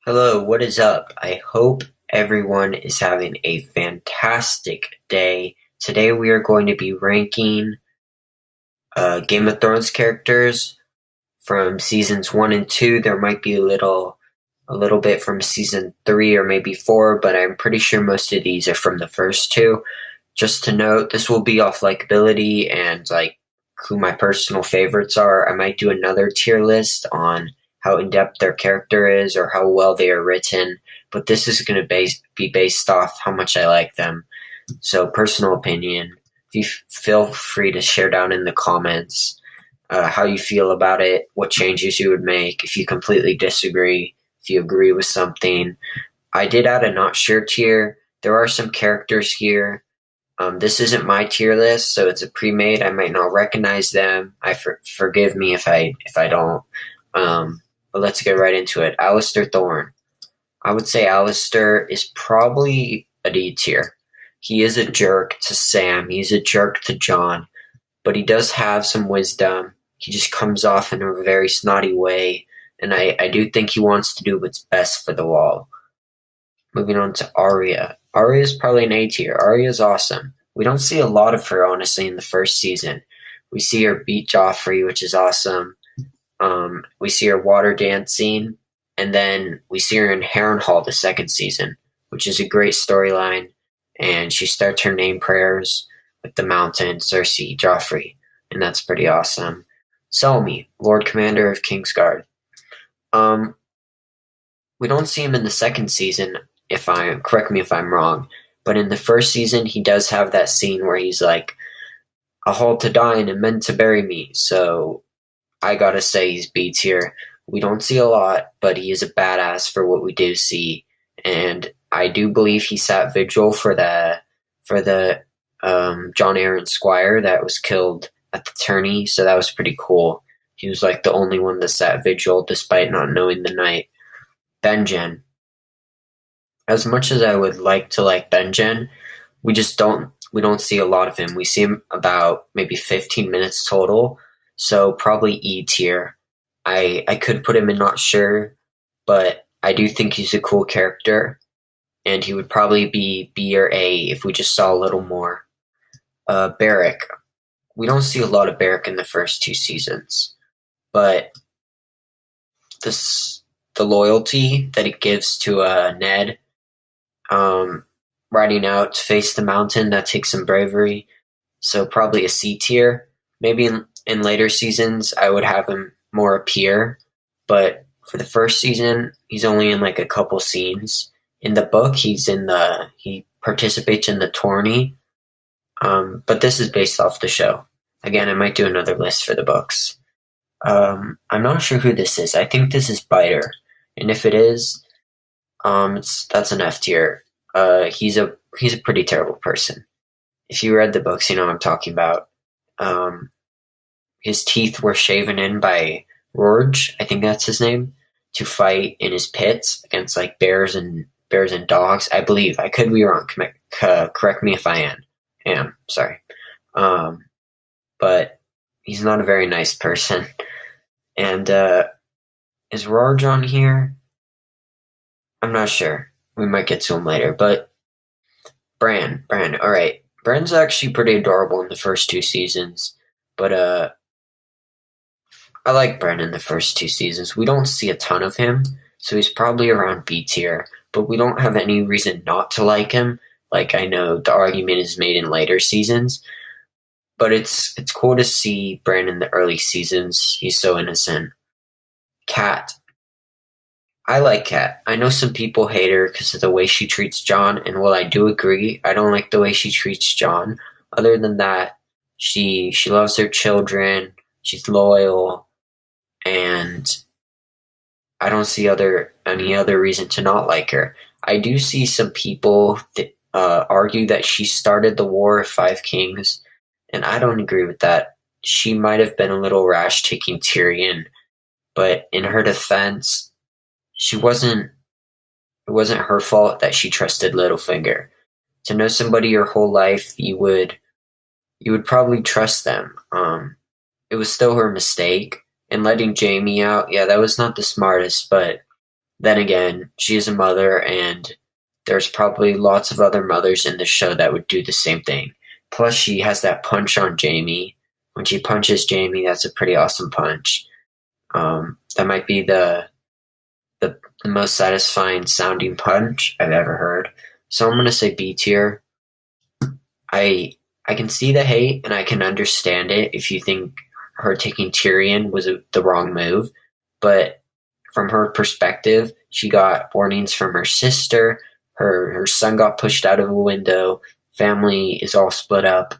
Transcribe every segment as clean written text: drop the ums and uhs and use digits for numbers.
Hello, what is up? I hope everyone is having a fantastic day. Today we are going to be ranking Game of Thrones characters from seasons 1 and 2. There might be a little bit from season 3 or maybe 4, but I'm pretty sure most of these are from the first two. Just to note, this will be off likability and like who my personal favorites are. I might do another tier list on how in-depth their character is or how well they are written, but this is going to be based off how much I like them. So, personal opinion. If you feel free to share down in the comments how you feel about it, what changes you would make, if you completely disagree, if you agree with something. I did add a not sure tier. There are some characters here. This isn't my tier list, so it's a pre-made. I might not recognize them. Forgive me if I don't. But let's get right into it. Alistair Thorne. I would say Alistair is probably a D tier. He is a jerk to Sam. He's a jerk to Jon. But he does have some wisdom. He just comes off in a very snotty way. And I do think he wants to do what's best for the Wall. Moving on to Arya. Arya is probably an A tier. Arya is awesome. We don't see a lot of her, honestly, in the first season. We see her beat Joffrey, which is awesome. We see her water dancing, and then we see her in Harrenhal the second season, which is a great storyline, and she starts her name prayers with the Mountain, Cersei, Joffrey, and that's pretty awesome. Selmy, Lord Commander of Kingsguard. We don't see him in the second season, correct me if I'm wrong, but in the first season he does have that scene where he's like, "A halt to dine and men to bury me," so I gotta say he's B tier. We don't see a lot, but he is a badass for what we do see, and I do believe he sat vigil for the Jon Arryn Squire that was killed at the tourney, so that was pretty cool. He was like the only one that sat vigil despite not knowing the night. Benjen. As much as I would like to like Benjen, we don't see a lot of him. We see him about maybe 15 minutes total. So probably E tier. I could put him in not sure, but I do think he's a cool character, and he would probably be B or A if we just saw a little more. Barrack. We don't see a lot of Barrack in the first two seasons, but the loyalty that it gives to Ned, riding out to face the Mountain, that takes some bravery. So probably a C tier. Maybe in later seasons, I would have him more appear, but for the first season, he's only in like a couple scenes. In the book, he participates in the tourney, but this is based off the show. Again, I might do another list for the books. I'm not sure who this is. I think this is Biter, and if it is, that's an F tier. He's a pretty terrible person. If you read the books, you know what I'm talking about. His teeth were shaven in by Rorge, I think that's his name, to fight in his pits against like bears and dogs. I believe. I could be wrong. Correct me if I am. Sorry. But he's not a very nice person. And is Rorge on here? I'm not sure. We might get to him later. But Bran. All right. Bran's actually pretty adorable in the first two seasons. But I like Bran in the first two seasons. We don't see a ton of him, so he's probably around B tier, but we don't have any reason not to like him. Like, I know the argument is made in later seasons, but it's cool to see Bran in the early seasons. He's so innocent. Cat. I like Cat. I know some people hate her because of the way she treats Jon, and while I do agree, I don't like the way she treats Jon. Other than that, she loves her children, she's loyal, and I don't see any other reason to not like her. I do see some people that argue that she started the War of Five Kings, and I don't agree with that. She might have been a little rash taking Tyrion, but in her defense, it wasn't her fault that she trusted Littlefinger. To know somebody your whole life, you would probably trust them. It was still her mistake. And letting Jaime out, yeah, that was not the smartest, but Then again, she is a mother, and there's probably lots of other mothers in the show that would do the same thing. Plus, she has that punch on Jaime. When she punches Jaime, that's a pretty awesome punch. That might be the most satisfying sounding punch I've ever heard. So I'm going to say B tier. I can see the hate, and I can understand it if you think her taking Tyrion was the wrong move. But from her perspective, she got warnings from her sister. Her son got pushed out of a window. Family is all split up,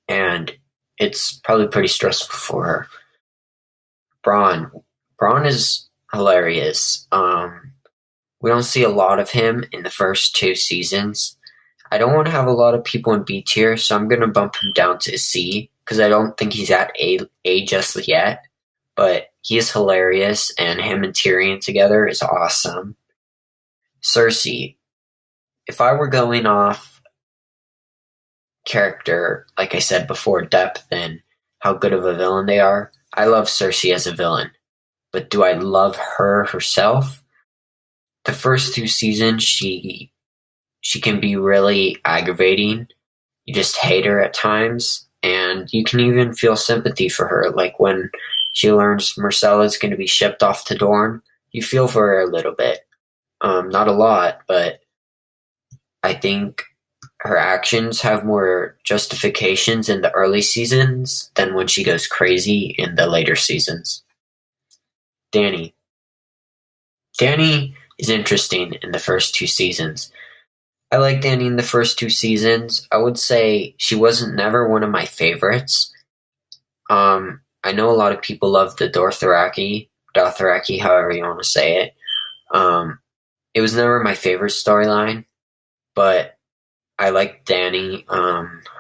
and it's probably pretty stressful for her. Braun is hilarious. We don't see a lot of him in the first 2 seasons. I don't want to have a lot of people in B tier, so I'm going to bump him down to C, because I don't think he's at A just yet. But he is hilarious, and him and Tyrion together is awesome. Cersei. If I were going off character, like I said before, depth and how good of a villain they are, I love Cersei as a villain. But do I love her herself? The first 2 seasons, she can be really aggravating. You just hate her at times, and you can even feel sympathy for her. Like when she learns Myrcella's going to be shipped off to Dorne, you feel for her a little bit. Not a lot, but I think her actions have more justifications in the early seasons than when she goes crazy in the later seasons. Dany is interesting in the first 2 seasons. I like Dany in the first 2 seasons. I would say she wasn't never one of my favorites. I know a lot of people love the Dothraki, however you want to say it. It was never my favorite storyline, but I liked Dany,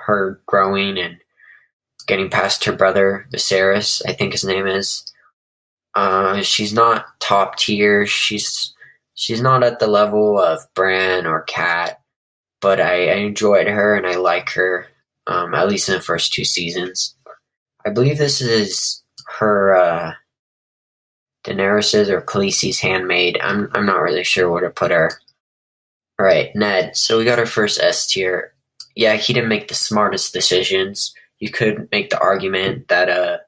her growing and getting past her brother, Viserys, I think his name is. She's not top tier. She's not at the level of Bran or Cat, but I enjoyed her and I like her, at least in the first 2 seasons. I believe this is her, Daenerys' or Khaleesi's handmaid. I'm not really sure where to put her. Alright, Ned. So we got our first S tier. Yeah, he didn't make the smartest decisions. You could make the argument that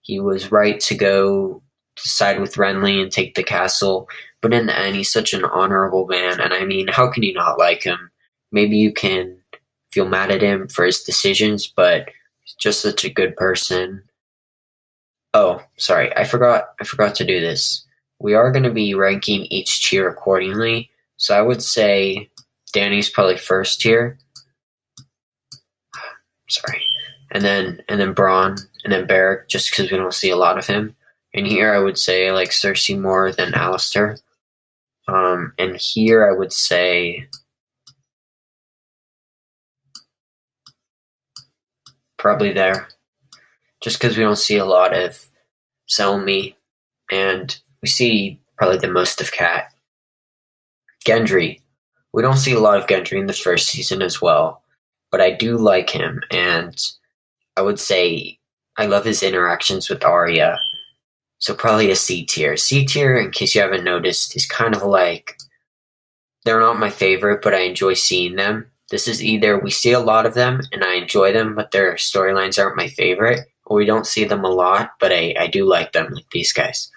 he was right to go to side with Renly and take the castle, but in the end, he's such an honorable man, and I mean, how can you not like him? Maybe you can feel mad at him for his decisions, but he's just such a good person. Oh, sorry, I forgot to do this. We are going to be ranking each tier accordingly, so I would say Dany's probably first tier. Sorry. And then Braun, and then Barrack, just because we don't see a lot of him. And here I would say I like Cersei more than Alistair. And here I would say probably there. Just because we don't see a lot of Selmy, and we see probably the most of Cat. Gendry. We don't see a lot of Gendry in the first season as well, but I do like him, and I would say I love his interactions with Arya. So probably a C tier. C tier, in case you haven't noticed, is kind of like, they're not my favorite, but I enjoy seeing them. This is either we see a lot of them and I enjoy them, but their storylines aren't my favorite, or we don't see them a lot, but I do like them, like these guys.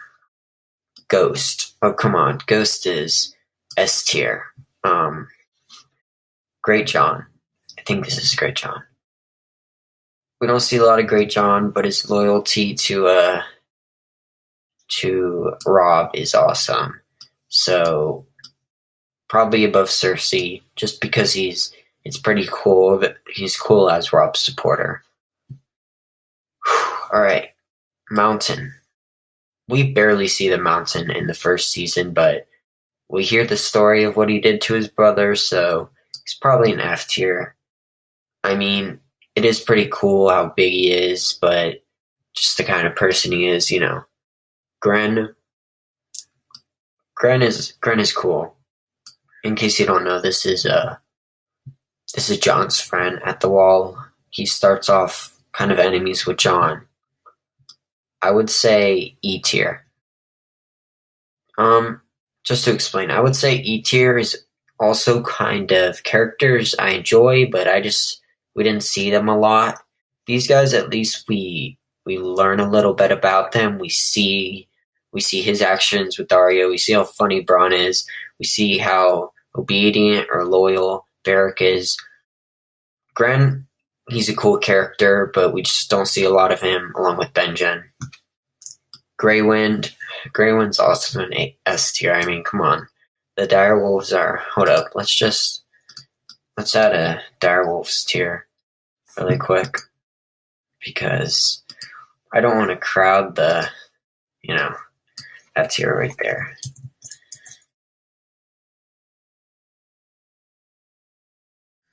Ghost. Oh, come on. Ghost is S tier. Great John. I think this is Great John. We don't see a lot of Great John, but his loyalty to Robb is awesome. So probably above Cersei, just because it's pretty cool that he's cool as Robb's supporter. Alright, Mountain. We barely see the Mountain in the first season, but we hear the story of what he did to his brother, so he's probably an F tier. I mean, it is pretty cool how big he is, but just the kind of person he is, you know. Gren is cool. In case you don't know, this is Jon's friend at the Wall. He starts off kind of enemies with Jon. I would say E tier. just to explain, I would say E tier is also kind of characters I enjoy, but we didn't see them a lot. These guys, at least we learn a little bit about them. We see his actions with Arya. We see how funny Braun is. We see how obedient or loyal Barrack is. Grant, he's a cool character, but we just don't see a lot of him along with Benjen. Greywind's also an S tier. I mean, come on. The Direwolves are. Hold up. Let's add a Direwolves tier really quick because I don't want to crowd that tier right there.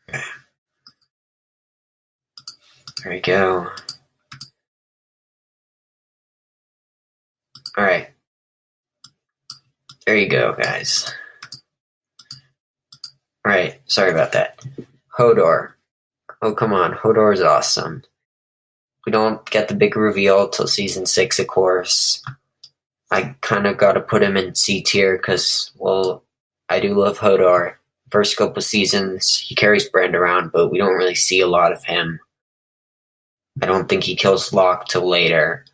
Okay. There we go. Alright. There you go, guys. Alright, sorry about that. Hodor. Oh, come on. Hodor is awesome. We don't get the big reveal till season 6, of course. I kind of got to put him in C tier because, well, I do love Hodor. First couple seasons, he carries Bran around, but we don't really see a lot of him. I don't think he kills Locke till later.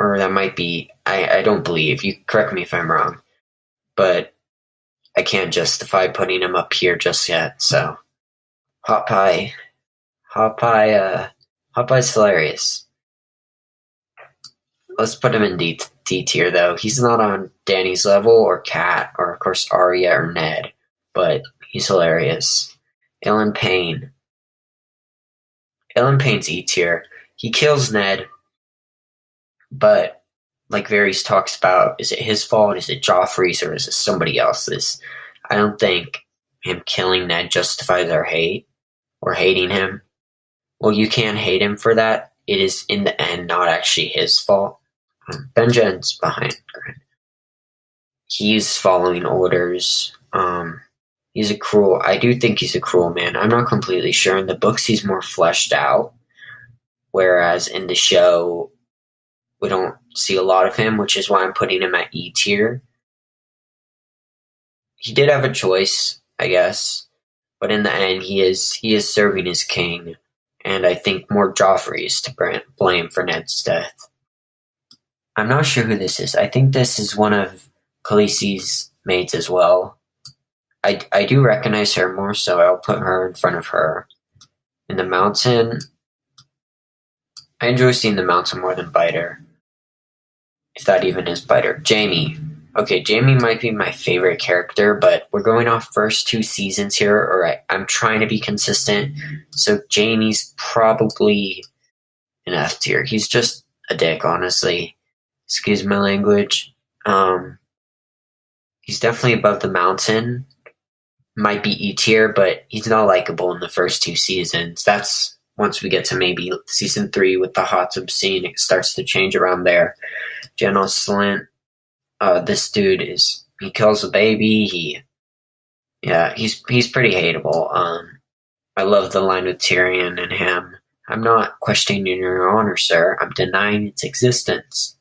Or that might be, I don't believe. You correct me if I'm wrong. But I can't justify putting him up here just yet, so. Hot Pie's hilarious. Let's put him in D tier, though. He's not on Dany's level, or Kat, or of course Arya or Ned, but he's hilarious. Alan Payne. Alan Payne's E tier. He kills Ned, but like Varys talks about, is it his fault, is it Joffrey's, or is it somebody else's? I don't think him killing Ned justifies our hate, or hating him. Well, you can't hate him for that. It is, in the end, not actually his fault. Benjen's behind Grant. He's following orders. I do think he's a cruel man. I'm not completely sure. In the books, he's more fleshed out, whereas in the show, we don't see a lot of him, which is why I'm putting him at E tier. He did have a choice, I guess, but in the end, he is serving his king, and I think more Joffrey's to blame for Ned's death. I'm not sure who this is. I think this is one of Khaleesi's mates as well. I do recognize her more, so I'll put her in front of her. In the Mountain, I enjoy seeing the Mountain more than Biter. If that even is Biter. Jaime. Okay, Jaime might be my favorite character, but we're going off first 2 seasons here, or I'm trying to be consistent, so Jaime's probably an F tier. He's just a dick, honestly. Excuse my language. He's definitely above the Mountain. Might be E tier, but he's not likable in the first 2 seasons. That's once we get to maybe season 3 with the hot tub scene, it starts to change around there. General Slint, this dude he kills a baby. He's pretty hateable. I love the line with Tyrion and him. I'm not questioning your honor, sir. I'm denying its existence.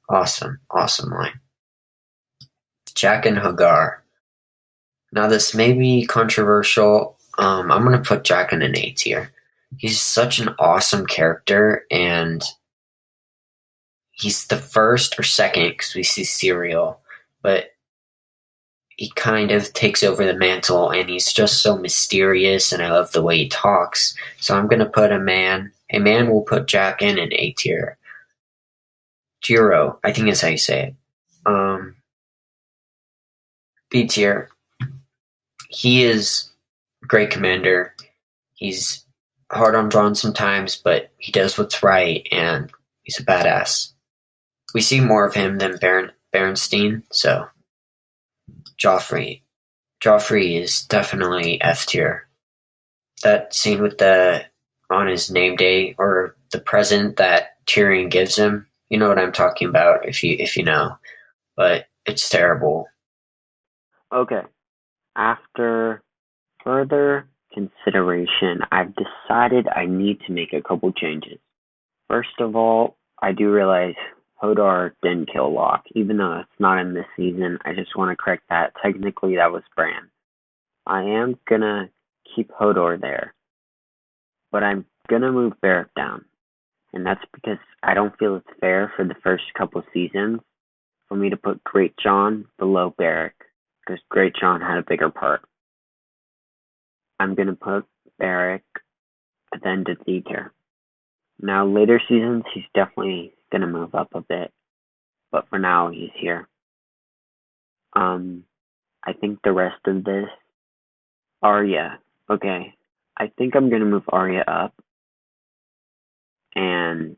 Awesome line. Jaqen H'ghar. Now this may be controversial. I'm going to put Jaqen in A tier. He's such an awesome character, and he's the first or second because we see Serial, but he kind of takes over the mantle, and he's just so mysterious, and I love the way he talks. So I'm going to put a man will put Jaqen in A tier. Jiro, I think is how you say it. B tier. He is a great commander. He's hard on Drogon sometimes, but he does what's right, and he's a badass. We see more of him than Berenstein, so Joffrey. Joffrey is definitely F tier. That scene with on his name day, or the present that Tyrion gives him, you know what I'm talking about if you know. But it's terrible. Okay. After further consideration, I've decided I need to make a couple changes. First of all, I do realize Hodor didn't kill Locke, even though it's not in this season. I just want to correct that. Technically, that was Bran. I am gonna keep Hodor there, but I'm gonna move Barrack down. And that's because I don't feel it's fair for the first couple seasons for me to put Great John below Barrack, because Great John had a bigger part. I'm gonna put Barrack at the end of the tier. Now, later seasons, he's definitely gonna move up a bit, but for now, he's here. I think the rest of this, Arya. Okay, I think I'm gonna move Arya up, and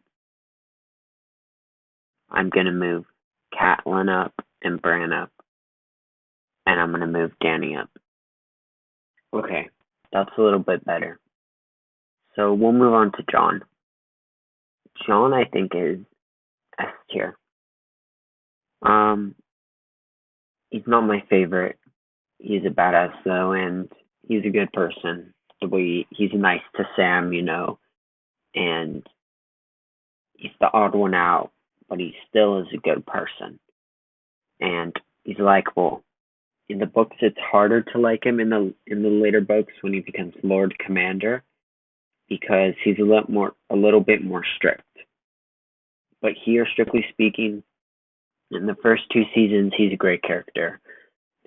I'm gonna move Catelyn up and Bran up, and I'm gonna move Dany up. Okay, that's a little bit better. So we'll move on to Jon. Jon, I think, is S tier. He's not my favorite. He's a badass though, and he's a good person. The way he's nice to Sam, and he's the odd one out, but he still is a good person, and he's likable. In the books, it's harder to like him in the later books when he becomes Lord Commander, because he's a little bit more strict. But here, strictly speaking, in the first 2 seasons, he's a great character,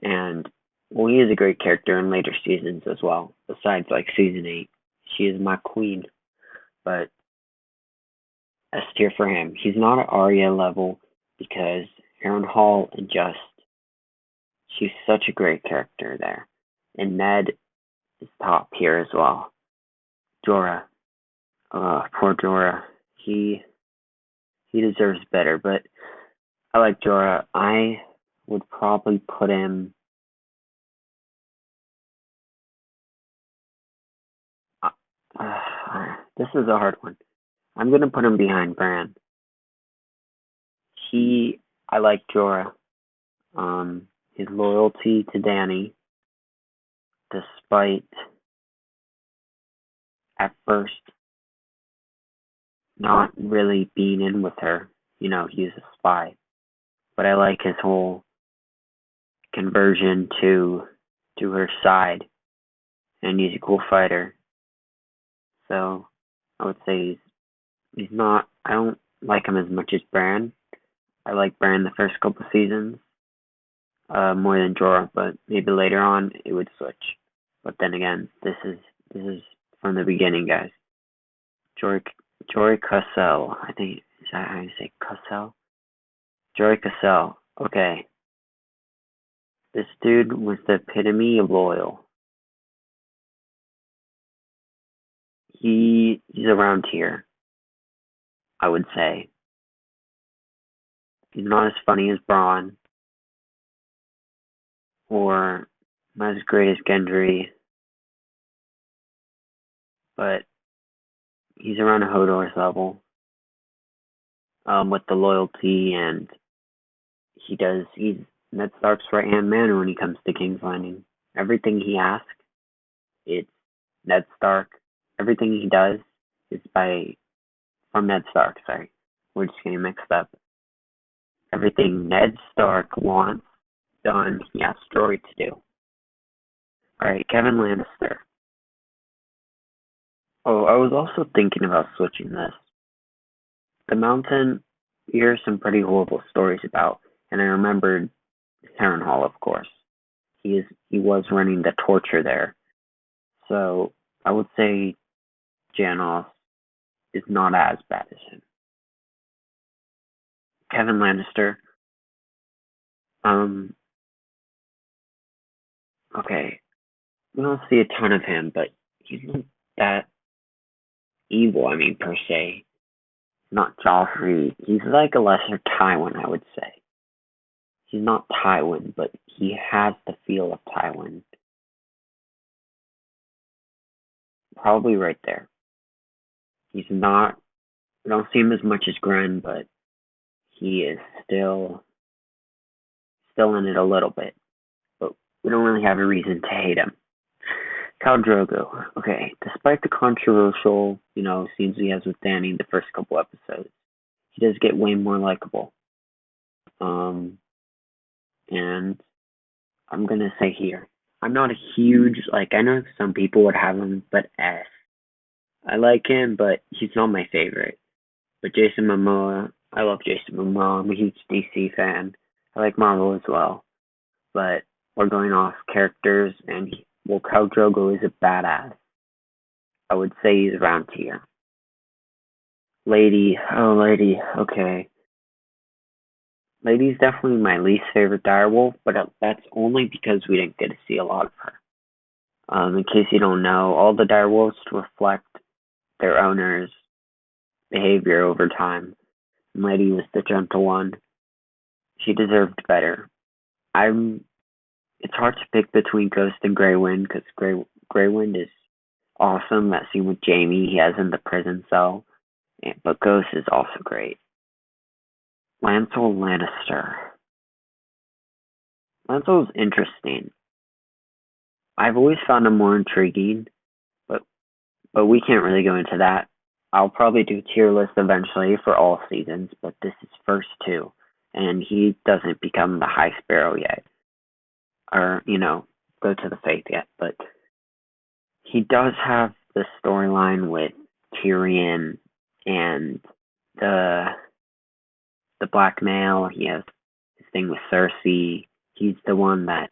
and he is a great character in later seasons as well. Besides, like season 8, she is my queen. But S tier for him. He's not at Arya level because Harrenhal and she's such a great character there, and Ned is top here as well. Jorah, poor Jorah. He deserves better, but I like Jorah. I would probably put him. This is a hard one. I'm gonna put him behind Bran. I like Jorah. His loyalty to Dany, despite at first not really being in with her. He's a spy. But I like his whole conversion to her side, and he's a cool fighter. So I would say he's not. I don't like him as much as Bran. I like Bran the first couple seasons more than Jorah, but maybe later on it would switch. But then again, this is from the beginning, guys. Roderick Cassell. I think, is that how you say Cassell? Roderick Cassell. Okay. This dude was the epitome of loyal. He's around here, I would say. He's not as funny as Braun, or not as great as Gendry, but he's around Hodor's level with the loyalty, and he's Ned Stark's right-hand man when he comes to Kingslanding. Everything he asks, it's Ned Stark. Everything he does is from Ned Stark, sorry. We're just getting mixed up. Everything Ned Stark wants done, he asks Jory to do. Alright, Kevin Lannister. Oh, I was also thinking about switching this. The Mountain, you hear some pretty horrible stories about, and I remembered Harrenhal, of course. He was running the torture there. So I would say Janos is not as bad as him. Kevin Lannister. Okay. We don't see a ton of him, but he's not that evil, per se. Not Joffrey. He's like a lesser Tywin, I would say. He's not Tywin, but he has the feel of Tywin. Probably right there. He's not. We don't see him as much as Gren, but he is still in it a little bit. But we don't really have a reason to hate him. Khal Drogo. Okay, despite the controversial, scenes he has with Dany in the first couple episodes, he does get way more likable. And I'm gonna say here, I'm not a huge, like, I know some people would have him, but S. I like him, but he's not my favorite. But Jason Momoa, I love Jason Momoa. I'm a huge DC fan. I like Marvel as well. But we're going off characters, and Khal Drogo is a badass. I would say he's around here. Lady, okay. Lady's definitely my least favorite direwolf, but that's only because we didn't get to see a lot of her. In case you don't know, all the direwolves reflect their owner's behavior over time. And Lady was the gentle one. She deserved better. It's hard to pick between Ghost and Grey Wind because Grey Wind is awesome. That scene with Jaime he has in the prison cell, but Ghost is also great. Lancel Lannister. Lancel's interesting. I've always found him more intriguing, but we can't really go into that. I'll probably do a tier list eventually for all seasons, but this is first two, and he doesn't become the High Sparrow yet, or go to the faith yet. But he does have the storyline with Tyrion and the blackmail. He has his thing with Cersei. He's the one that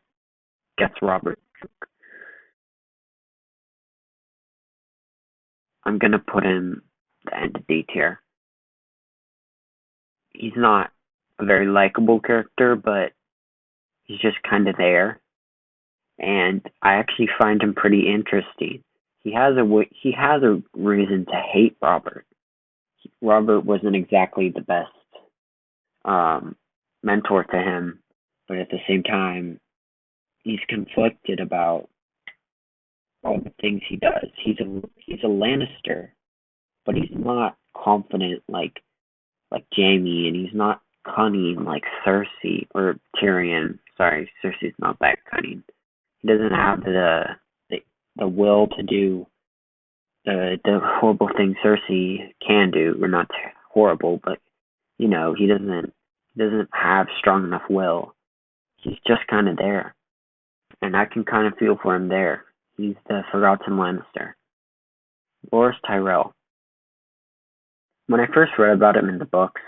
gets Robert. I'm gonna put him the end of D tier. He's not a very likable character, but he's just kind of there, and I actually find him pretty interesting. He has a reason to hate Robert. Robert wasn't exactly the best mentor to him, but at the same time, he's conflicted about all the things he does. He's a Lannister, but he's not confident like Jaime, and he's not cunning like Cersei or Tyrion. Sorry, Cersei's not that cunning. He doesn't have the will to do the horrible things Cersei can do. Or not horrible, but he doesn't have strong enough will. He's just kind of there, and I can kind of feel for him there. He's the forgotten Lannister. Loras Tyrell. When I first read about him in the books,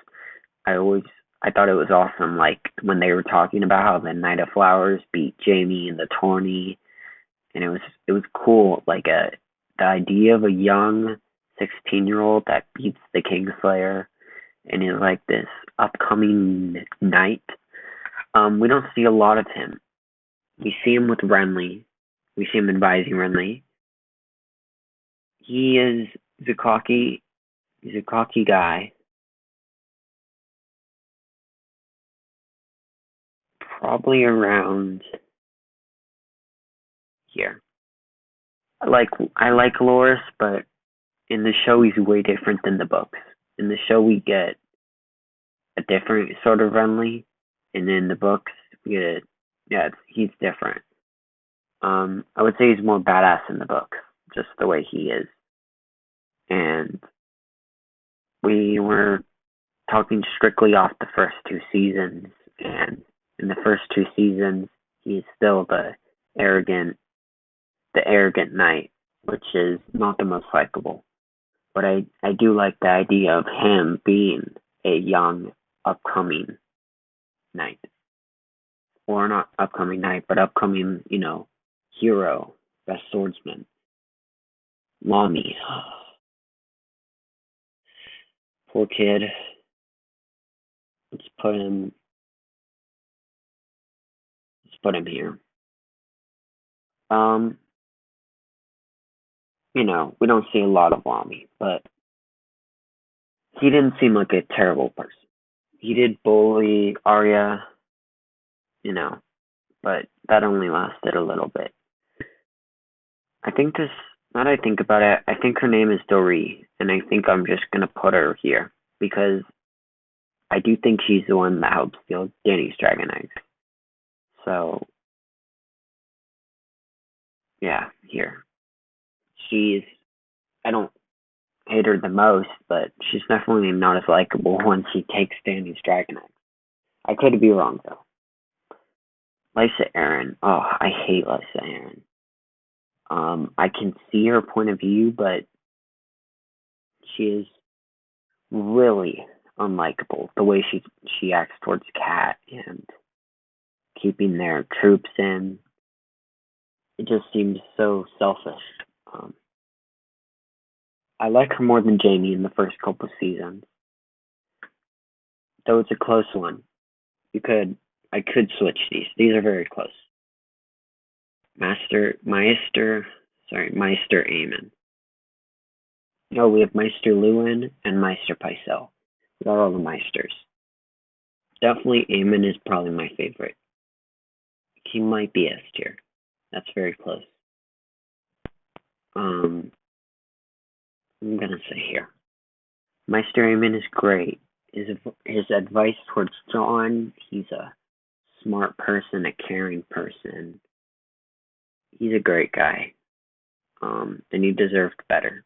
I thought it was awesome. Like when they were talking about how the Knight of Flowers beat Jaime in the tourney, and it was cool. Like the idea of a young 16-year-old that beats the Kingslayer and is like this upcoming knight. We don't see a lot of him. We see him with Renly. We see him advising Renly. He's a cocky guy. Probably around here. I like Loras, but in the show he's way different than the books. In the show we get a different sort of Renly, and in the books we get he's different. I would say he's more badass in the books, just the way he is. And we were talking strictly off the first two seasons, and in the first two seasons he's still the arrogant knight, which is not the most likable. But I do like the idea of him being a young upcoming knight. Or not upcoming knight, but upcoming, hero, best swordsman. Lamy. Poor kid. Let's put him here. We don't see a lot of Lamy, but he didn't seem like a terrible person. He did bully Arya, but that only lasted a little bit. Now that I think about it, I think her name is Doree, and I think I'm just gonna put her here, because I do think she's the one that helps steal Dany's dragon eggs. So, yeah, here. I don't hate her the most, but she's definitely not as likable once she takes Dany's dragon egg. I could be wrong though. Lysa Arryn. Oh, I hate Lysa Arryn. I can see her point of view, but she is really unlikable. The way she acts towards Cat and keeping their troops in, it just seems so selfish. I like her more than Jaime in the first couple of seasons, though it's a close one. I could switch these. These are very close. Meister Aemon. No, we have Meister Lewin and Meister Pycelle. We got all the Meisters. Definitely Aemon is probably my favorite. He might be S tier. That's very close. I'm gonna say here. Meister Aemon is great. His advice towards Jon, he's a smart person, a caring person. He's a great guy. And he deserved better.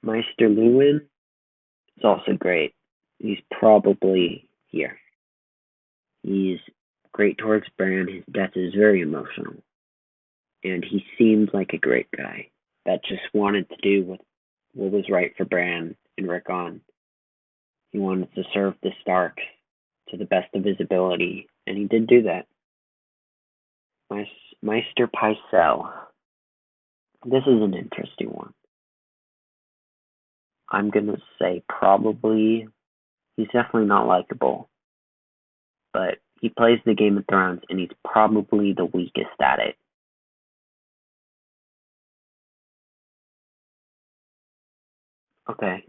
Meister Lewin is also great. He's probably here. He's great towards Bran. His death is very emotional. And he seemed like a great guy that just wanted to do what was right for Bran and Rickon. He wanted to serve the Starks to the best of his ability, and he did do that. Meister Pycelle. This is an interesting one. I'm going to say probably he's definitely not likable, but he plays the Game of Thrones, and he's probably the weakest at it. Okay.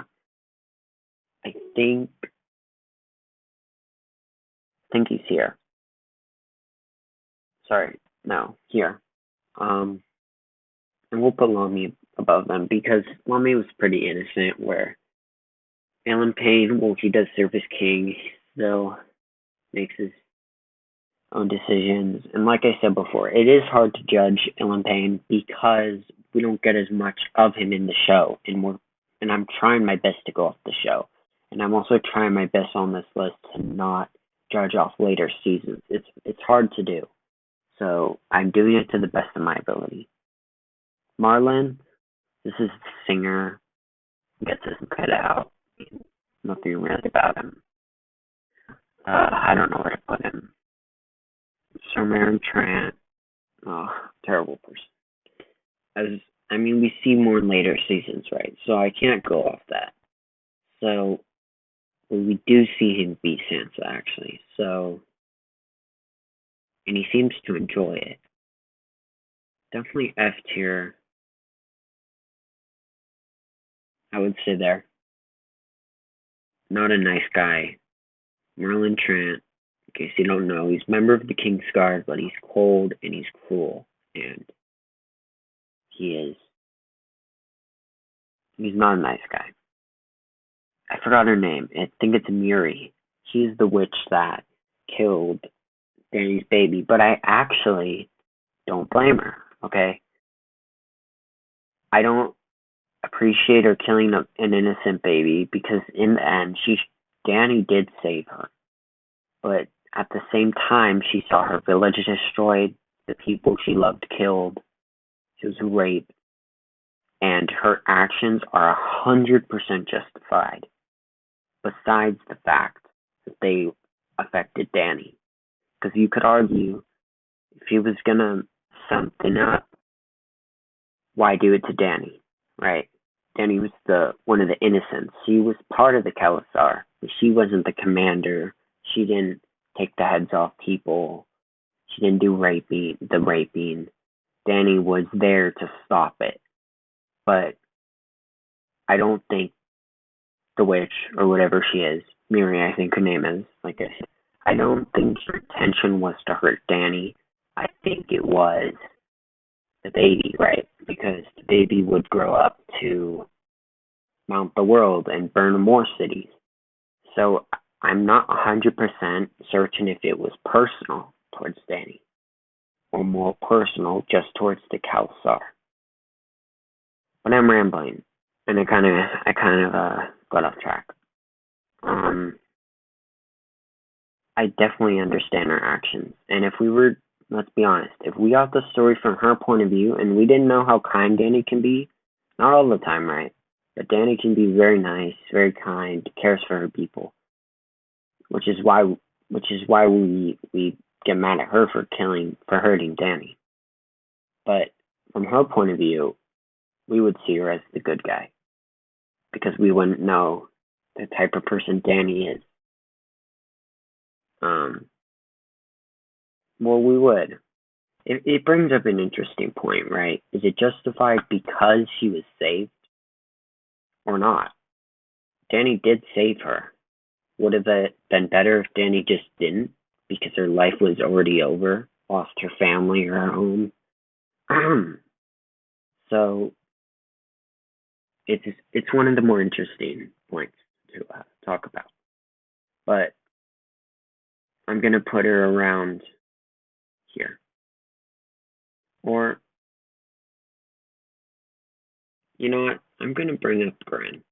I think he's here. Sorry, no, here. And we'll put Lomi above them because Lomi was pretty innocent. Where Alan Payne, well, he does serve as king, though makes his own decisions. And like I said before, it is hard to judge Alan Payne because we don't get as much of him in the show, and I'm trying my best to go off the show, and I'm also trying my best on this list to not judge off later seasons. It's hard to do, so I'm doing it to the best of my ability. Marlin, this is the singer, gets his cut out. Nothing really about him. I don't know where to put him. Sir Merlin Tran, oh, terrible person. We see more in later seasons, right? So I can't go off that. So we do see him beat Sansa, actually. So, and he seems to enjoy it. Definitely F tier. I would say there. Not a nice guy. Merlin Tran, in case you don't know, he's a member of the Kingsguard, but he's cold and he's cruel. And he's not a nice guy. I forgot her name. I think it's Muri. She's the witch that killed Dany's baby, but I actually don't blame her, okay? I don't appreciate her killing an innocent baby because in the end, Dany did save her. But at the same time, she saw her village destroyed, the people she loved killed, she was raped, and her actions are 100% justified, besides the fact that they affected Dany. Because you could argue, if he was gonna something up, why do it to Dany, right? Dany was one of the innocents. She was part of the Khalasar, but she wasn't the commander. She didn't take the heads off people. She didn't do the raping. Dany was there to stop it. But I don't think the witch, or whatever she is, Miri, I think her name is, like I said, I don't think her intention was to hurt Dany. I think it was the baby, right? Because the baby would grow up to mount the world and burn more cities. So I'm not 100% certain if it was personal towards Dany, or more personal just towards the Khalasar. But I'm rambling. and I kind of got off track. I definitely understand her actions, and if we were, let's be honest, if we got the story from her point of view, and we didn't know how kind Dany can be, not all the time, right? But Dany can be very nice, very kind, cares for her people, which is why we get mad at her for hurting Dany. But from her point of view, we would see her as the good guy because we wouldn't know the type of person Dany is. Well, we would. It brings up an interesting point, right? Is it justified because she was saved or not? Dany did save her. Would have it been better if Dany just didn't because her life was already over, lost her family, her home? So it's one of the more interesting points to talk about. But I'm gonna put her around here, or you know what? I'm gonna bring up Bran,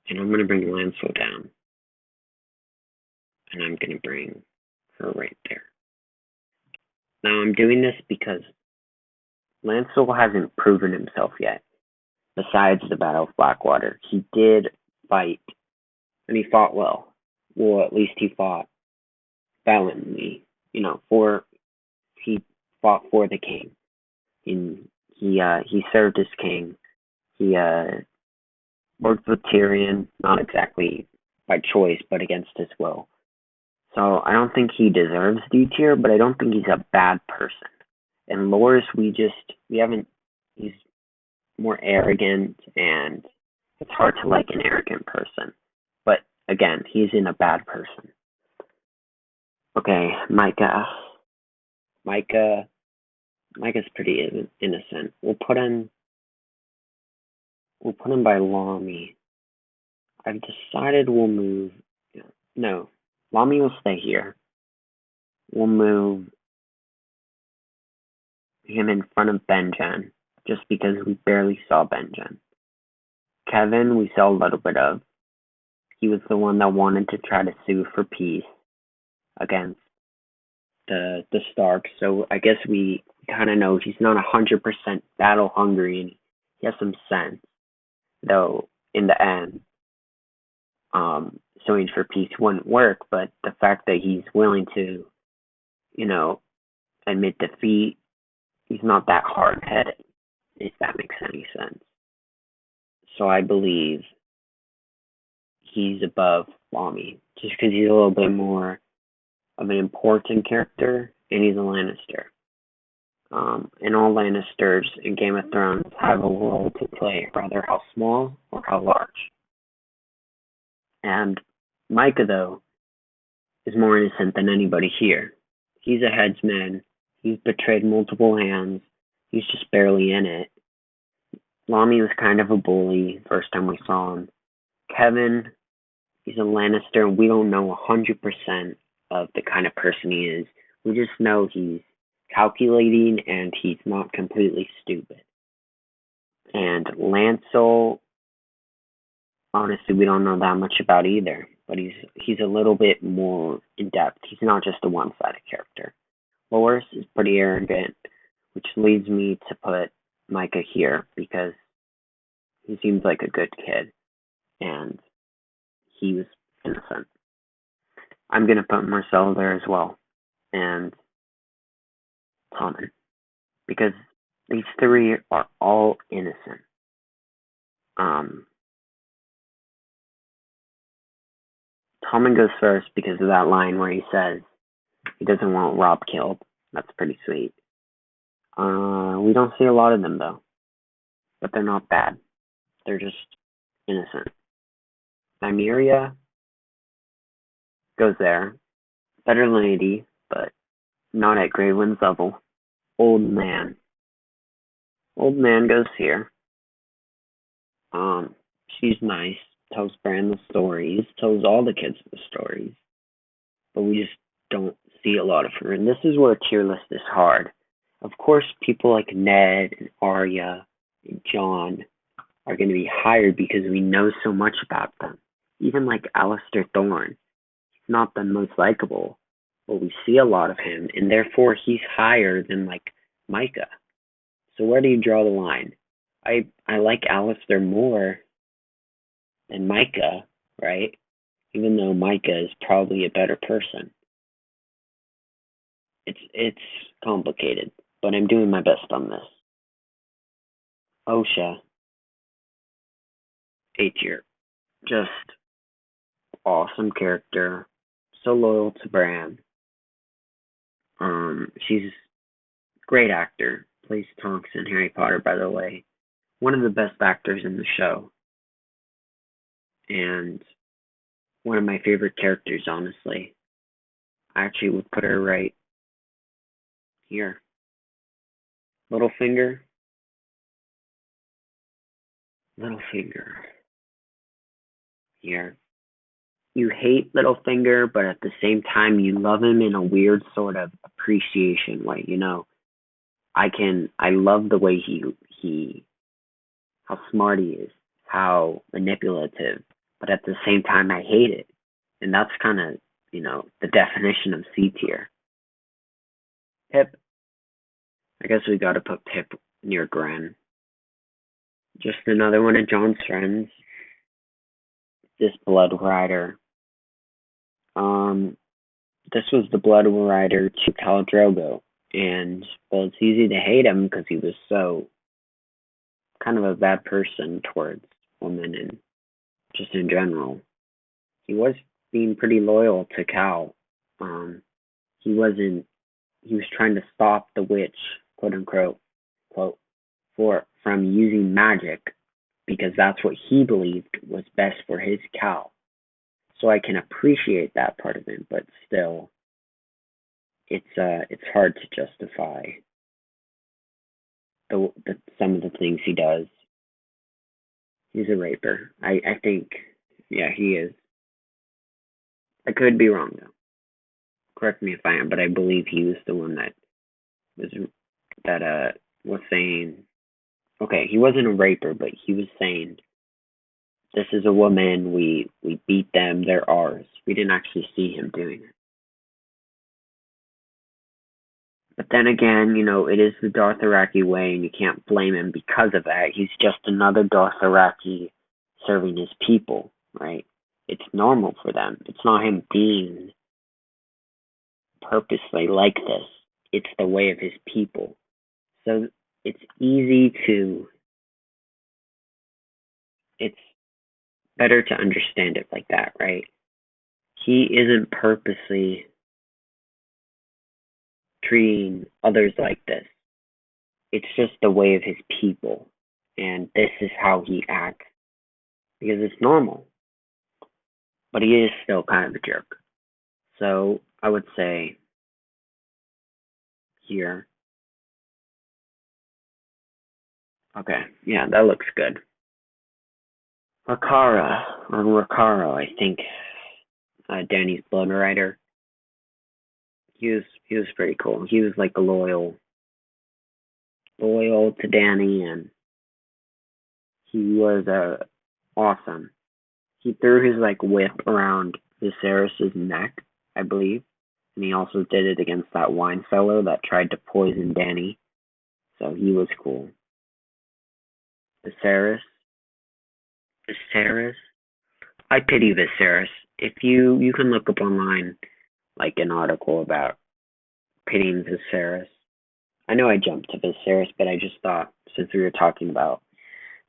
and I'm gonna bring Lancel down, and I'm gonna bring her right there. Now I'm doing this because Lancel hasn't proven himself yet. Besides the Battle of Blackwater, he did fight, and he fought well. Well, at least he fought valiantly. You know, he fought for the king. He served his king. He worked with Tyrion, not exactly by choice, but against his will. So I don't think he deserves D tier, but I don't think he's a bad person. And Loras, we haven't. He's more arrogant, and it's hard to like an arrogant person. But again, he's in a bad person. Okay, Micah. Micah's pretty innocent. We'll put him by Lamy. I've decided we'll move. No, Lamy will stay here. We'll move him in front of Benjen, just because we barely saw Benjen. Kevin, we saw a little bit of. He was the one that wanted to try to sue for peace against the Starks. So I guess we kind of know he's not 100% battle hungry, and he has some sense. Though in the end, suing for peace wouldn't work. But the fact that he's willing to, admit defeat, he's not that hard-headed, if that makes any sense. So I believe he's above Lamy, just because he's a little bit more of an important character, and he's a Lannister. And all Lannisters in Game of Thrones have a role to play, rather how small or how large. And Micah, though, is more innocent than anybody here. He's a headsman. He's betrayed multiple hands. He's just barely in it. Lamy was kind of a bully first time we saw him. Kevin, he's a Lannister, and we don't know 100% of the kind of person he is. We just know he's calculating and he's not completely stupid. And Lancel, honestly, we don't know that much about either, but he's a little bit more in depth. He's not just a one-sided character. Loras is pretty arrogant, which leads me to put Micah here because he seems like a good kid and he was innocent. I'm gonna put Marcel there as well, and Tommen, because these three are all innocent. Tommen goes first because of that line where he says he doesn't want Robb killed. That's pretty sweet. We don't see a lot of them though, but they're not bad. They're just innocent. Nymeria goes there. Better lady, but not at Grey Wind's level. Old man. Old man goes here. She's nice. Tells Bran the stories. Tells all the kids the stories. But we just don't see a lot of her. And this is where a tier list is hard. Of course, people like Ned and Arya and Jon are going to be higher because we know so much about them. Even like Alistair Thorne, he's not the most likable, but we see a lot of him, and therefore he's higher than like Micah. So where do you draw the line? I like Alistair more than Micah, right? Even though Micah is probably a better person. It's complicated, but I'm doing my best on this. Osha, A tier. Just awesome character. So loyal to Bran. She's a great actor. Plays Tonks in Harry Potter, by the way. One of the best actors in the show. And one of my favorite characters, honestly. I actually would put her right here. Littlefinger. Here. You hate Littlefinger, but at the same time you love him in a weird sort of appreciation way, you know. I love the way he how smart he is, how manipulative, but at the same time I hate it. And that's kind of, the definition of C tier. Pip. I guess we gotta put Pip near Gren. Just another one of Jon's friends. This Blood Rider. This was the Blood Rider to Khal Drogo. And, well, it's easy to hate him because he was so kind of a bad person towards women and just in general. He was being pretty loyal to Khal. He was trying to stop the witch, quote unquote, from using magic because that's what he believed was best for his Khal. So I can appreciate that part of him, but still, it's hard to justify some of the things he does. He's a raper. I think, yeah, he is. I could be wrong though. Correct me if I am, but I believe he was the one that was saying. Okay, he wasn't a raper, but he was saying, "This is a woman. We beat them. They're ours." We didn't actually see him doing it. But then again, it is the Dothraki way, and you can't blame him because of that. He's just another Dothraki serving his people, right? It's normal for them. It's not him being purposely like this. It's the way of his people. So it's better to understand it like that, right? He isn't purposely treating others like this. It's just the way of his people. And this is how he acts. Because it's normal. But he is still kind of a jerk. So I would say here. Okay, yeah, that looks good. Akara, or Rakara, I think. Danny's Blood Rider. He was pretty cool. He was like loyal to Danny, and he was awesome. He threw his whip around Viserys' neck, I believe, and he also did it against that wine fellow that tried to poison Danny. So he was cool. Viserys. I pity Viserys. If you can look up online an article about pitying Viserys. I know I jumped to Viserys, but I just thought since we were talking about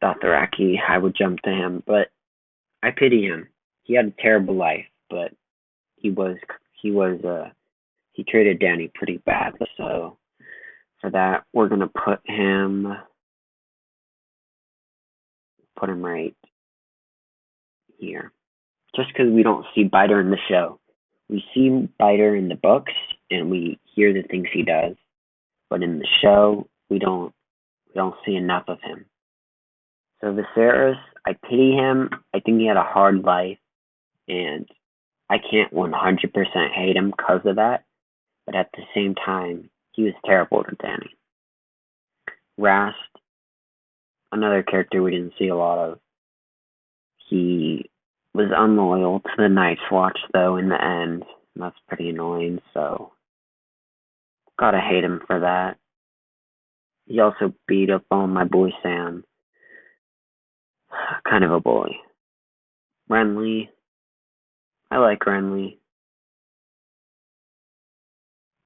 Dothraki, I would jump to him. But I pity him. He had a terrible life, but he treated Danny pretty bad. So for that, we're gonna put him right here. Just because we don't see Biter in the show. We see Biter in the books, and we hear the things he does. But in the show, we don't see enough of him. So Viserys, I pity him. I think he had a hard life, and I can't 100% hate him because of that. But at the same time, he was terrible to Danny. Rast, another character we didn't see a lot of. He was unloyal to the Night's Watch, though, in the end. And that's pretty annoying, so gotta hate him for that. He also beat up on my boy Sam. Kind of a bully. Renly. I like Renly.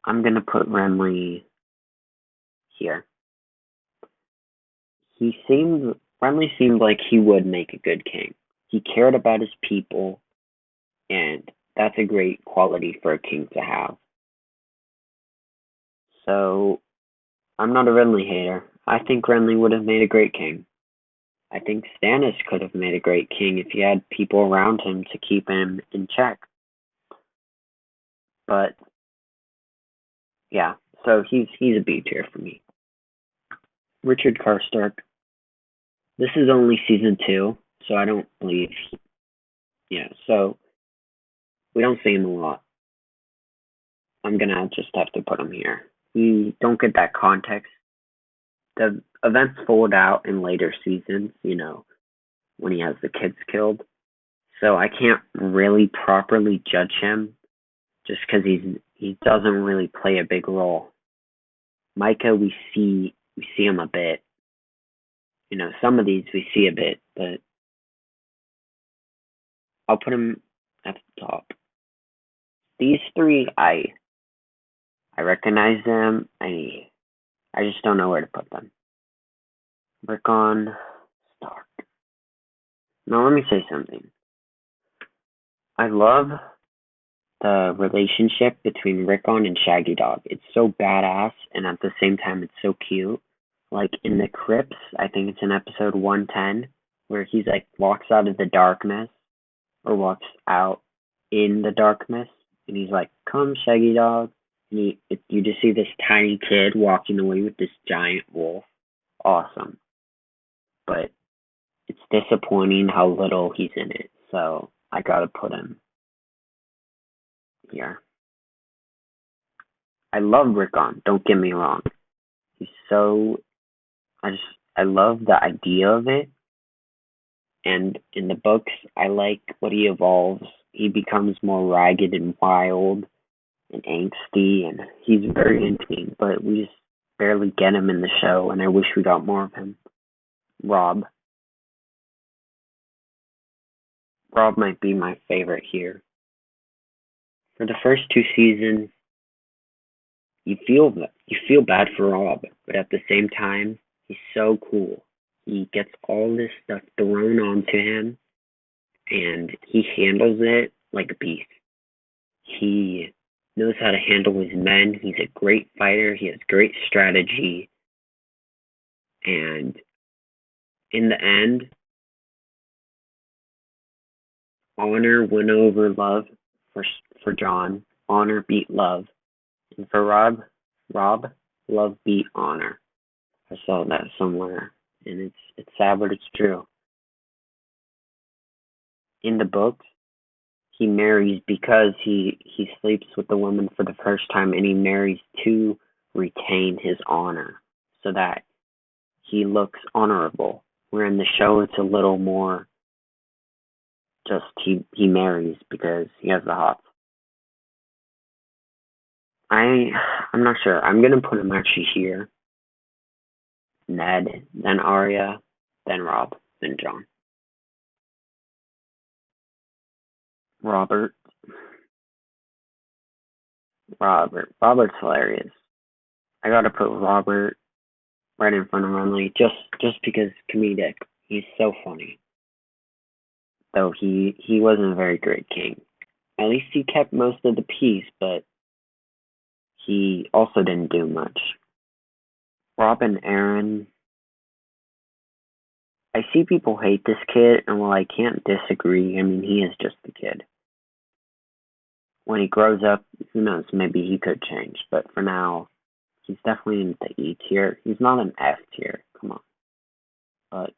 I'm gonna put Renly here. Renly seemed like he would make a good king. He cared about his people, and that's a great quality for a king to have. So, I'm not a Renly hater. I think Renly would have made a great king. I think Stannis could have made a great king if he had people around him to keep him in check. But yeah, so he's a B tier for me. Richard Carsterk. This is only season 2, so I don't believe. So we don't see him a lot. I'm gonna just have to put him here. We don't get that context. The events fold out in later seasons, when he has the kids killed. So I can't really properly judge him just because he doesn't really play a big role. Micah, we see him a bit. Some of these we see a bit, but I'll put him at the top. These three, I recognize them. I just don't know where to put them. Rickon, Stark. Now let me say something. I love the relationship between Rickon and Shaggy Dog. It's so badass, and at the same time, it's so cute. Like in the crypts, I think it's in episode 110, where he's like walks out of the darkness, or walks out in the darkness, and he's like, "Come, Shaggy Dog." And you just see this tiny kid walking away with this giant wolf. Awesome. But it's disappointing how little he's in it, so I gotta put him here. I love Rickon, don't get me wrong. He's so I love the idea of it. And in the books I like what he evolves. He becomes more ragged and wild and angsty, and he's very interesting, but we just barely get him in the show, and I wish we got more of him. Robb might be my favorite here. For the first 2 seasons, you feel bad for Robb, but at the same time, he's so cool. He gets all this stuff thrown onto him, and he handles it like a beast. He knows how to handle his men. He's a great fighter. He has great strategy, and in the end, honor won over love for Jon. Honor beat love, and for Robb, love beat honor. I saw that somewhere, and it's sad, but it's true. In the books, he marries because he sleeps with the woman for the first time, and he marries to retain his honor, so that he looks honorable. Where in the show, it's a little more just he marries because he has the hots. I'm not sure. I'm gonna put him actually here. Ned, then Arya, then Robb, then Jon. Robert's hilarious. I gotta put Robert right in front of Renly just because comedic. He's so funny. Though he wasn't a very great king. At least he kept most of the peace, but he also didn't do much. Robb and Aaron. I see people hate this kid, and while I can't disagree, I mean, he is just a kid. When he grows up, who knows, maybe he could change, but for now, he's definitely in the E tier. He's not an F tier, come on. But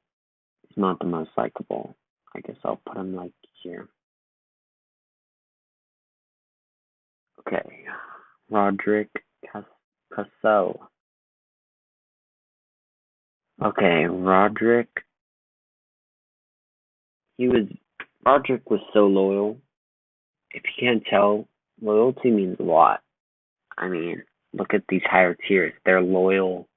he's not the most likable. I guess I'll put him like here. Okay. Roderick Cassell. Okay, Roderick. Roderick was so loyal. If you can't tell, loyalty means a lot. I mean, look at these higher tiers. They're loyal.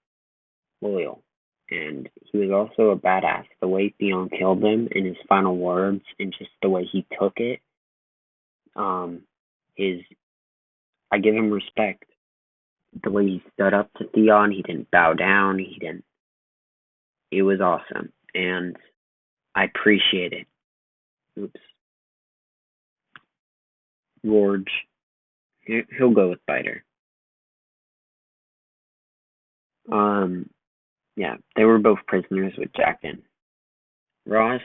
And he was also a badass. The way Theon killed him in his final words and just the way he took it, um, is I give him respect. The way he stood up to Theon, he didn't bow down, he didn't it was awesome. And I appreciate it. Oops. Gorge. He'll go with Biter. Um yeah, they were both prisoners with Jaqen. Ross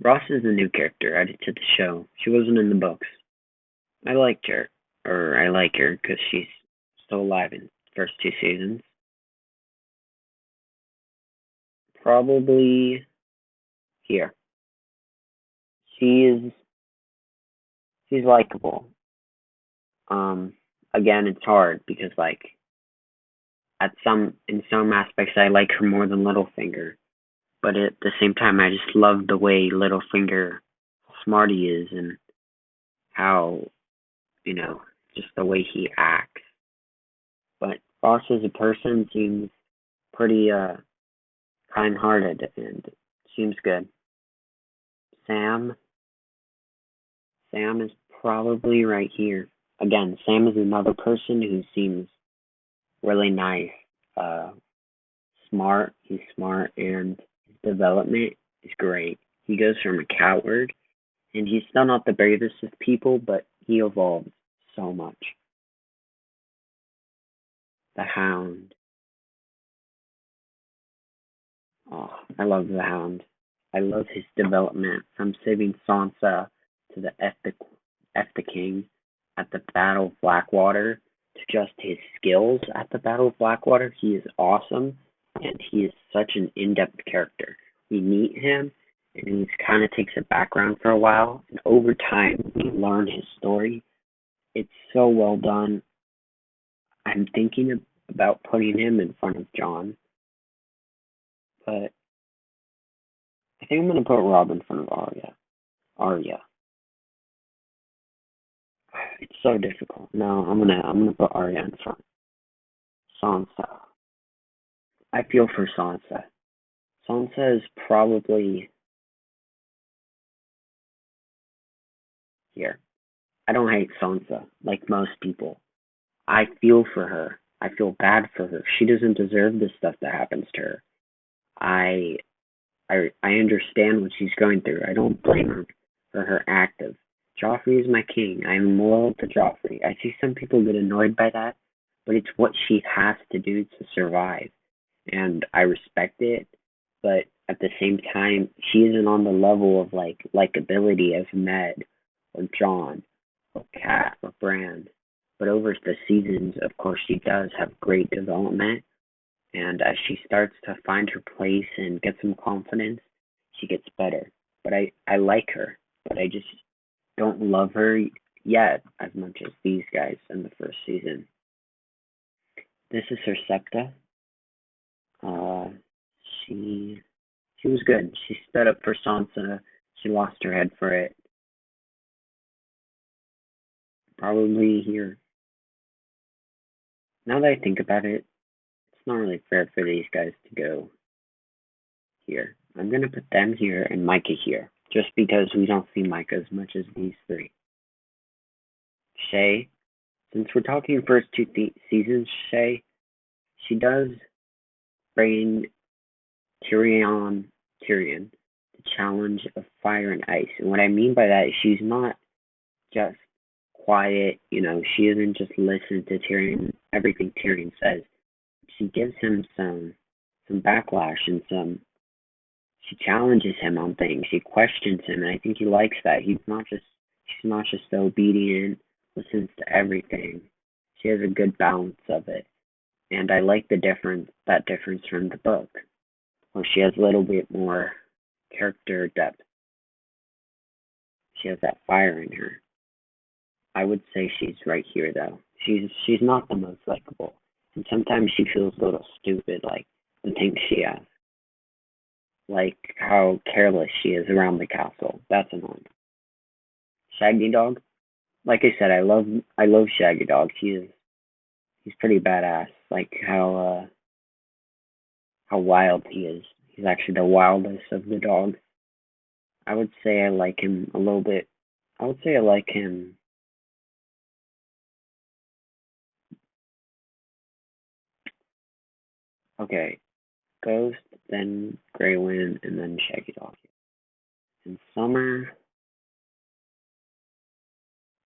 Ross is a new character added to the show. She wasn't in the books. I liked her, or I like her because she's still alive in the first two seasons. Probably here. She is she's likable. Um, Again, it's hard because like at some in some aspects I like her more than Littlefinger, but at the same time I just love the way Littlefinger smart he is and how just the way he acts. But Ross as a person seems pretty kind-hearted and seems good. Sam Sam is probably right here. Again, Sam is another person who seems really nice. Uh, Smart. He's smart, and his development is great. He goes from a coward, and he's still not the bravest of people, but he evolves so much. The Hound. Oh, I love the Hound. I love his development from saving Sansa to the King at the Battle of Blackwater to just his skills at the Battle of Blackwater. He is awesome, and he is such an in-depth character. We meet him, and he kind of takes a background for a while, and over time we learn his story. It's so well done. I'm thinking about putting him in front of Jon, but I think I'm gonna put Rob in front of Arya. Arya. It's so difficult. No, I'm gonna put Arya in front. Sansa. I feel for Sansa. Sansa is probably here. I don't hate Sansa like most people. I feel for her. I feel bad for her. She doesn't deserve the stuff that happens to her. I I understand what she's going through. I don't blame her for her act of Joffrey is my king. I'm loyal to Joffrey. I see some people get annoyed by that, but it's what she has to do to survive. And I respect it, but at the same time, she isn't on the level of like likability as Ned or John or Kat or Bran. But over the seasons, of course, she does have great development, and as she starts to find her place and get some confidence, she gets better. But I like her, but I just don't love her yet as much as these guys in the first season. This is her septa. Uh, she she was good. She stood up for Sansa. She lost her head for it. Probably here. Now that I think about it, it's not really fair for these guys to go here. I'm gonna put them here and Micah here, just because we don't see Micah as much as these three. Shay, since we're talking first two seasons, Shay, she does bring Tyrion the challenge of fire and ice. And what I mean by that is she's not just quiet, she doesn't just listen to Tyrion everything Tyrion says. She gives him some backlash and some she challenges him on things. She questions him and I think he likes that. She's not just obedient, listens to everything. She has a good balance of it. And I like that difference from the book, where she has a little bit more character depth. She has that fire in her. I would say she's right here though. She's not the most likable. And sometimes she feels a little stupid, like the things she has. like how careless she is around the castle. That's annoying. Shaggy Dog, like I said, I love Shaggy Dog. He's pretty badass. Like how wild he is. He's actually the wildest of the dogs. I would say I like him a little bit. I would say I like him. Okay, Ghost, then Grey Wind, and then Shaggy Dog. In summer,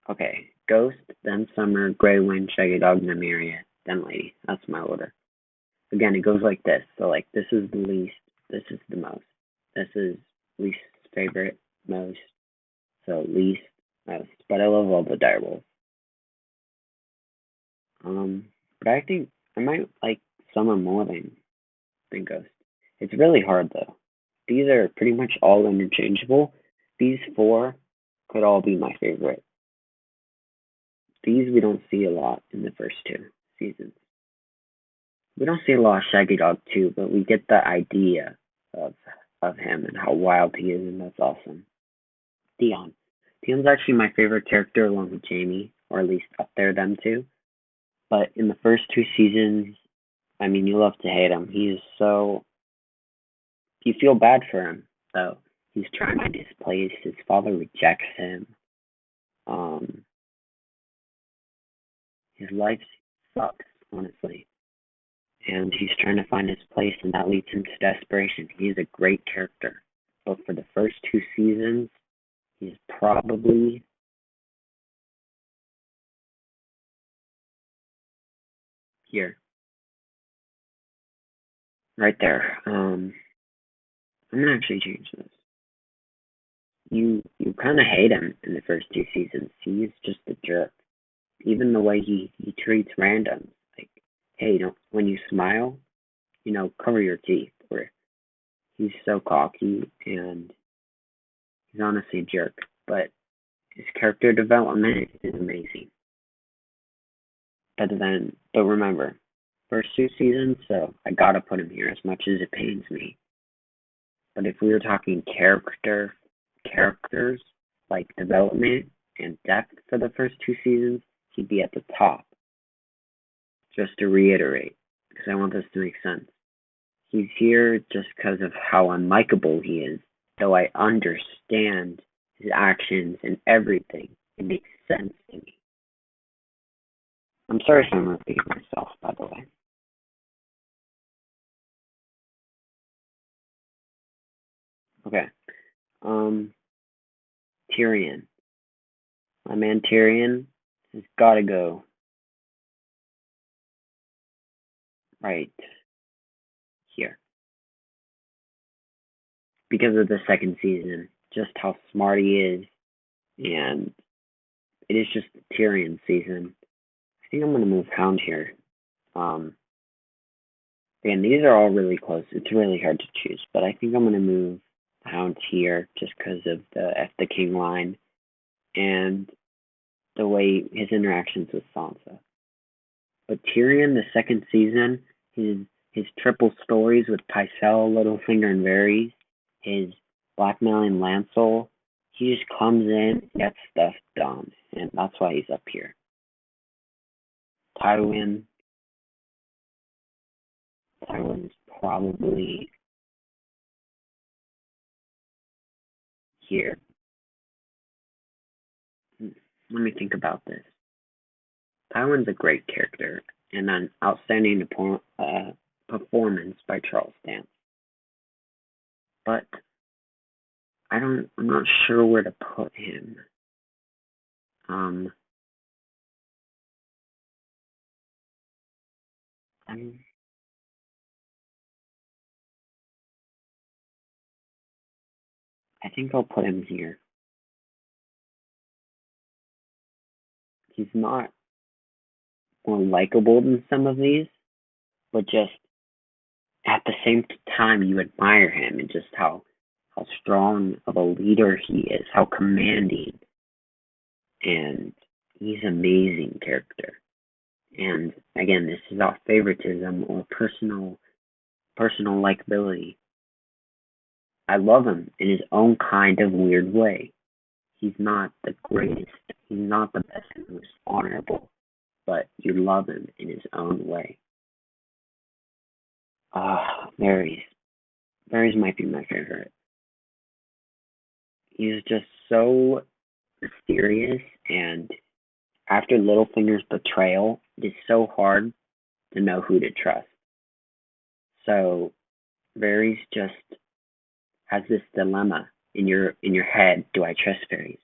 okay, Ghost, then Summer, Grey Wind, Shaggy Dog, Nymeria, then Lady. That's my order. Again, it goes like this. So like this is the least, this is the most. This is least favorite, most. So least, most. But I love all the direwolves. But I think I might like Summer more than Ghost. It's really hard though. These are pretty much all interchangeable. These four could all be my favorite. These we don't see a lot in the first two seasons. We don't see a lot of Shaggy Dog too, but we get the idea of of him and how wild he is, and that's awesome. Theon. Theon's actually my favorite character along with Jaime, or at least up there them two. But in the first two seasons, I mean, you love to hate him. He is so you feel bad for him though. He's trying to get his place. His father rejects him. Um, his life sucks, honestly, and he's trying to find his place, and that leads him to desperation. He's a great character, but for the first two seasons, he's probably here, right there. I'm gonna actually change this. You kind of hate him in the first two seasons. He's just a jerk. Even the way he treats randoms, like, hey, don't when you smile, cover your teeth. Where he's so cocky and he's honestly a jerk, but his character development is amazing. But remember, first two seasons, so I gotta put him here as much as it pains me. But if we were talking characters like development and depth for the first two seasons, he'd be at the top. Just to reiterate, because I want this to make sense. He's here just because of how unlikable he is, though I understand his actions and everything. It makes sense to me. I'm sorry if I'm repeating myself, by the way. Okay. Tyrion. My man Tyrion has got to go right here because of the second season, just how smart he is, and it is just the Tyrion season. I think I'm gonna move Hound here. Um, Again, these are all really close. It's really hard to choose, but I think I'm gonna move Hound here just because of the F the King line and the way his interactions with Sansa. But Tyrion, the second season, his triple stories with Pycelle, Littlefinger, and Varys, his blackmailing Lancel, he just comes in, gets stuff done, and that's why he's up here. Tywin, Tywin's probably here. Let me think about this. Tywin's a great character and an outstanding performance by Charles Dance. But I'm not sure where to put him. Um, I'm, I think I'll put him here. He's not more likable than some of these, but just at the same time you admire him and just how strong of a leader he is, how commanding, and he's an amazing character. And again, this is not favoritism or personal likability. I love him in his own kind of weird way. He's not the greatest, he's not the best and most honorable, but you love him in his own way. Varys. Varys might be my favorite. He's just so mysterious, and after Littlefinger's betrayal, it is so hard to know who to trust. So Varys just has this dilemma in your head. Do I trust Varys?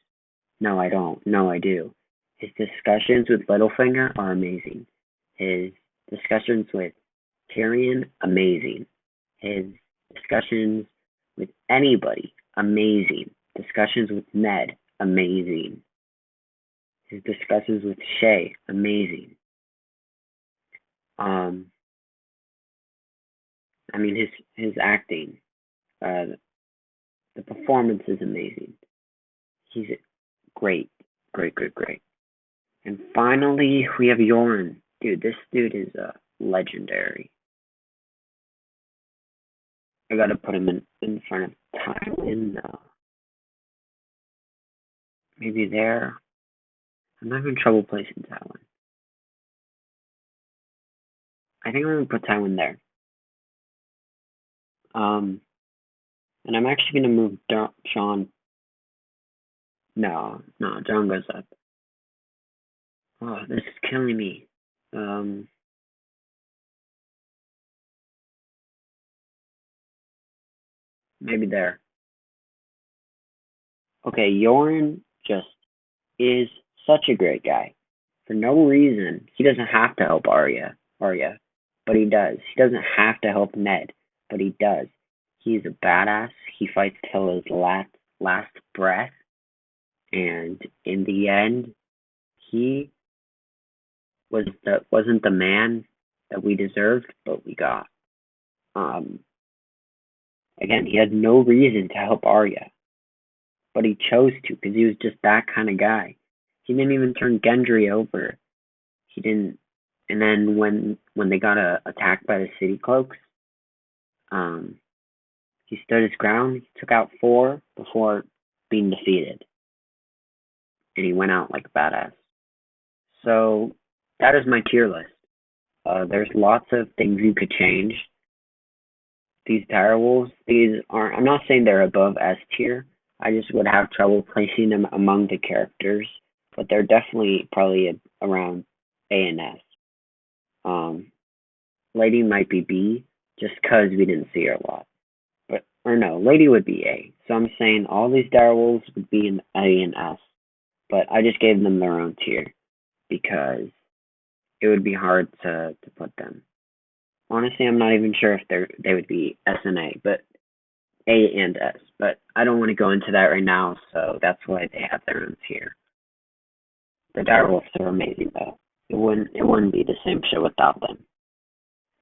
No, I don't. No, I do. His discussions with Littlefinger are amazing. His discussions with Tyrion, amazing. His discussions with anybody, amazing. Discussions with Ned, amazing. His discussions with Shay, amazing. I mean, his acting, the performance is amazing. He's great, great, great, great. And finally, we have Joran. Dude, this dude is legendary. I gotta put him in front of Tywin. Maybe there. I'm having trouble placing Tywin. I think I'm gonna put Tywin there. And I'm actually gonna move Jon. No, Jon goes up. Oh, this is killing me. Maybe there. Okay, Joran just is such a great guy. For no reason, he doesn't have to help Arya, but he does. He doesn't have to help Ned, but he does. He's a badass. He fights till his last breath, and in the end, he wasn't the man that we deserved, but we got. Again, he had no reason to help Arya, but he chose to because he was just that kind of guy. He didn't even turn Gendry over. He didn't. And then when they got attacked by the City Cloaks, he stood his ground. He took out 4 before being defeated, and he went out like a badass. So that is my tier list. There's lots of things you could change. These direwolves, these aren't. I'm not saying they're above S tier. I just would have trouble placing them among the characters, but they're definitely probably around A and S. Lady might be B, just because we didn't see her a lot. Or no, Lady would be A. So I'm saying all these direwolves would be in A and S, but I just gave them their own tier because it would be hard to put them. Honestly, I'm not even sure if they would be S and A, but A and S. But I don't want to go into that right now, so that's why they have their own tier. The direwolves are amazing, though. It wouldn't be the same show without them.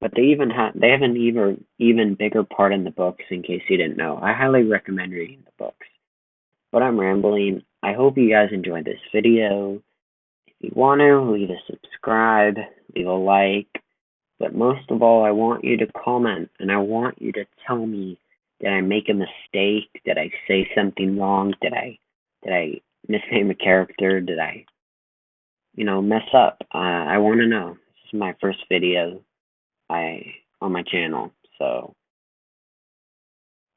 But they have an even bigger part in the books. In case you didn't know, I highly recommend reading the books. But I'm rambling. I hope you guys enjoyed this video. If you want to, leave a subscribe, leave a like. But most of all, I want you to comment, and I want you to tell me, did I make a mistake? Did I say something wrong? Did I misname a character? Did I, mess up? I want to know. This is my first video on my channel, so,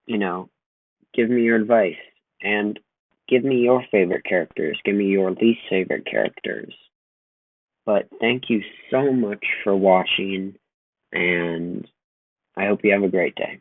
give me your advice, and give me your favorite characters. Give me your least favorite characters. But thank you so much for watching, and I hope you have a great day.